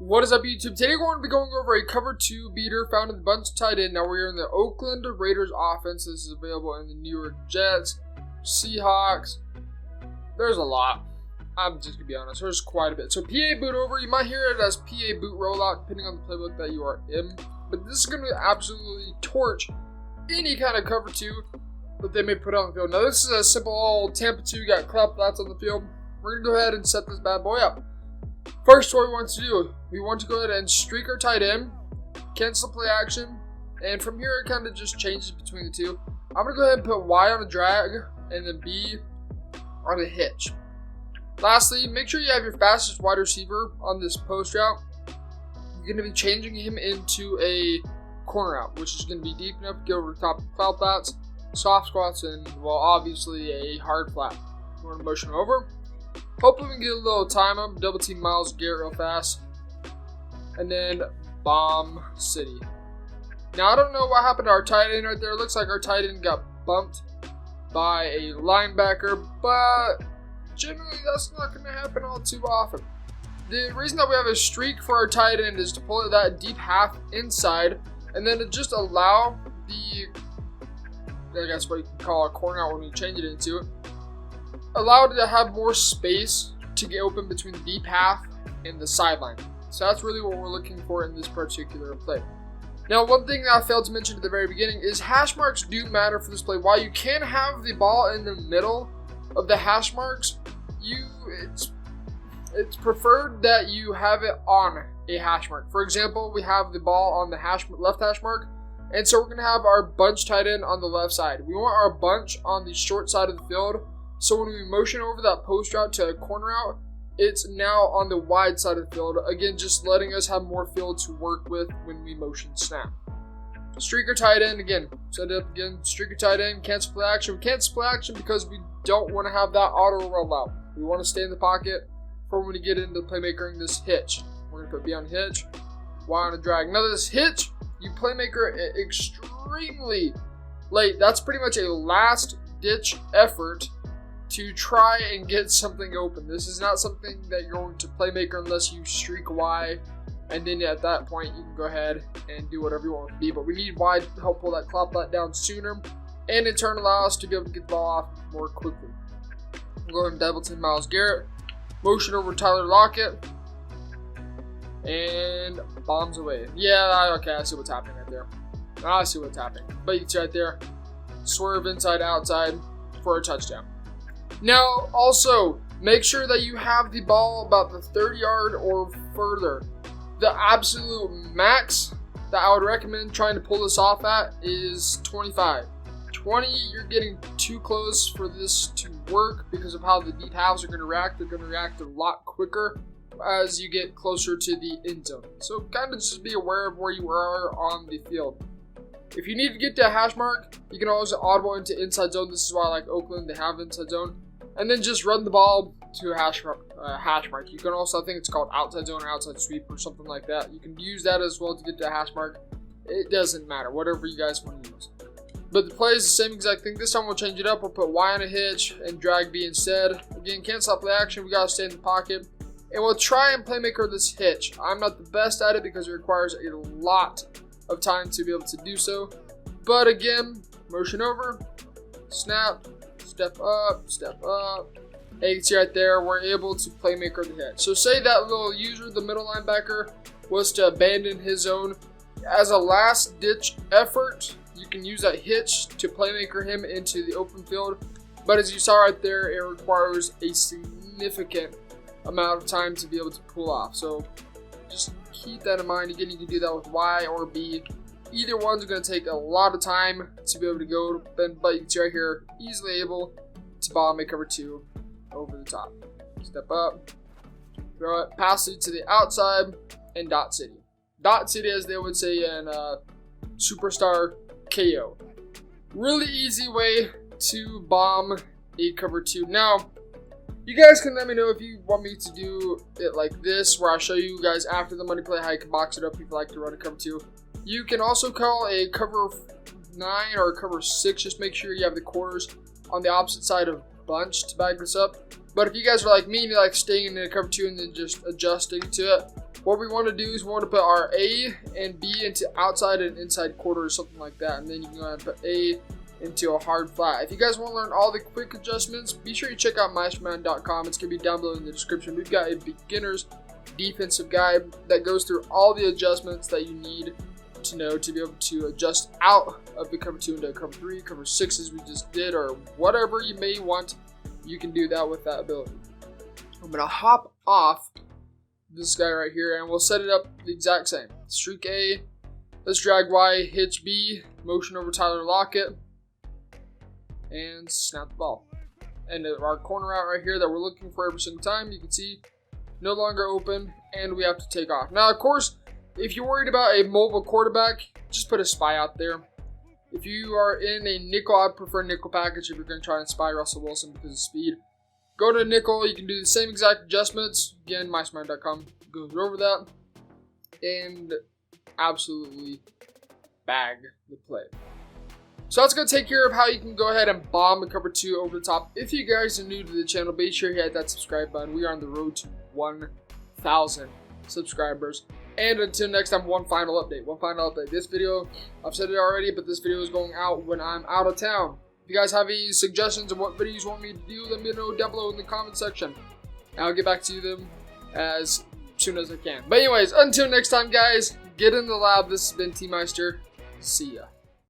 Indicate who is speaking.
Speaker 1: What is up, YouTube? Today we're going to be going over a cover 2 beater found in the bunch tight end. Now we're in the Oakland Raiders offense. This is available in the New York Jets, Seahawks. There's a lot. I'm just going to be honest. There's quite a bit. So PA boot over. You might hear it as PA boot rollout depending on the playbook that you are in. But this is going to absolutely torch any kind of cover 2 that they may put on the field. Now this is a simple old Tampa 2. Got club flats on the field. We're going to go ahead and set this bad boy up. First, what we want to do, we want to go ahead and streak our tight end, cancel play action, and from here it kind of just changes between the two. I'm going to go ahead and put Y on a drag, and then B on a hitch. Lastly, make sure you have your fastest wide receiver on this post route. You're going to be changing him into a corner route, which is going to be deep enough to get over the top of cloud flats, soft squats, and, well, obviously a hard flat. We're going to motion over. Hopefully we can get a little time up, double team Myles Garrett real fast, and then bomb City. Now I don't know what happened to our tight end right there. It looks like our tight end got bumped by a linebacker, but generally that's not going to happen all too often. The reason that we have a streak for our tight end is to pull it that deep half inside, and then to just allow the, I guess what you can call a corner out when you change it into it. Allow it to have more space to get open between the deep half and the sideline. So that's really what we're looking for in this particular play. Now, one thing that I failed to mention at the very beginning is hash marks do matter for this play. While you can have the ball in the middle of the hash marks, it's preferred that you have it on a hash mark. For example, we have the ball on the left hash mark, and so we're going to have our bunch tight end on the left side. We want our bunch on the short side of the field. So when we motion over that post route to a corner route, it's now on the wide side of the field. Again, just letting us have more field to work with when we motion snap. Streaker tight end, again, set it up again. Streaker tight end, cancel play action. We cancel play action because we don't want to have that auto rollout. We want to stay in the pocket for when we get into playmaker in this hitch. We're going to put B on hitch, Y on a drag. Now this hitch, you playmaker extremely late. That's pretty much a last ditch effort to try and get something open. This is not something that you're going to playmaker unless you streak Y, and then at that point you can go ahead and do whatever you want to be. But we need Y to help pull that clock flat down sooner, and in turn allow us to be able to get the ball off more quickly. We'll go ahead and double team Myles Garrett, motion over Tyler Lockett, and bombs away. Yeah, okay, I see what's happening right there. I see what's happening. But you can see right there, swerve inside outside for a touchdown. Now, also, make sure that you have the ball about the 30-yard or further. The absolute max that I would recommend trying to pull this off at is 25. 20, you're getting too close for this to work because of how the deep halves are going to react. They're going to react a lot quicker as you get closer to the end zone. So kind of just be aware of where you are on the field. If you need to get to a hash mark, you can always audible into inside zone. This is why I like Oakland. They have inside zone. And then just run the ball to a hash mark. You can also, I think it's called outside zone or outside sweep or something like that. You can use that as well to get to a hash mark. It doesn't matter, whatever you guys want to use. But the play is the same exact thing. This time we'll change it up. We'll put Y on a hitch and drag B instead. Again, cancel out play action. We got to stay in the pocket. And we'll try and playmaker this hitch. I'm not the best at it because it requires a lot of time to be able to do so. But again, motion over, snap, step up. And you can see right there, we're able to playmaker the hitch. So say that little user, the middle linebacker, was to abandon his zone. As a last ditch effort, you can use that hitch to playmaker him into the open field. But as you saw right there, it requires a significant amount of time to be able to pull off. So just keep that in mind. Again, you can do that with Y or B. Either one's going to take a lot of time to be able to go, but you can see right here, easily able to ball make cover 2 over the top. Step up, throw it, pass it to the outside, and dot city. Dot city, as they would say in Superstar KO. Really easy way to bomb a cover 2. Now, you guys can let me know if you want me to do it like this, where I show you guys after the money play how you can box it up if you like to run a cover 2. You can also call a cover 9 or a cover 6. Just make sure you have the quarters on the opposite side of bunch to back this up. But if you guys are like me and you like staying in a cover 2 and then just adjusting to it, what we want to do is we want to put our A and B into outside and inside quarter or something like that. And then you can go ahead and put A into a hard flat. If you guys want to learn all the quick adjustments, be sure you check out mastermind.com. It's going to be down below in the description. We've got a beginner's defensive guide that goes through all the adjustments that you need to know to be able to adjust out of the cover 2 into cover 3, cover 6 as we just did, or whatever you may want. You can do that with that ability. I'm going to hop off this guy right here and we'll set it up the exact same. Streak A, let's drag Y, hitch B, motion over Tyler Lockett, and snap the ball. And our corner route right here that we're looking for every single time, you can see no longer open, and we have to take off. Now, of course, if you're worried about a mobile quarterback, just put a spy out there. If you are in a nickel, I prefer nickel package if you're going to try and spy Russell Wilson because of speed. Go to nickel, you can do the same exact adjustments. Again, mysmart.com goes over that. And absolutely bag the play. So that's going to take care of how you can go ahead and bomb the cover 2 over the top. If you guys are new to the channel, be sure you hit that subscribe button. We are on the road to 1,000 subscribers. And until next time, one final update. This video, I've said it already, but this video is going out when I'm out of town. If you guys have any suggestions on what videos you want me to do, let me know down below in the comment section. And I'll get back to them as soon as I can. But anyways, until next time, guys, get in the lab. This has been T-Meister. See ya.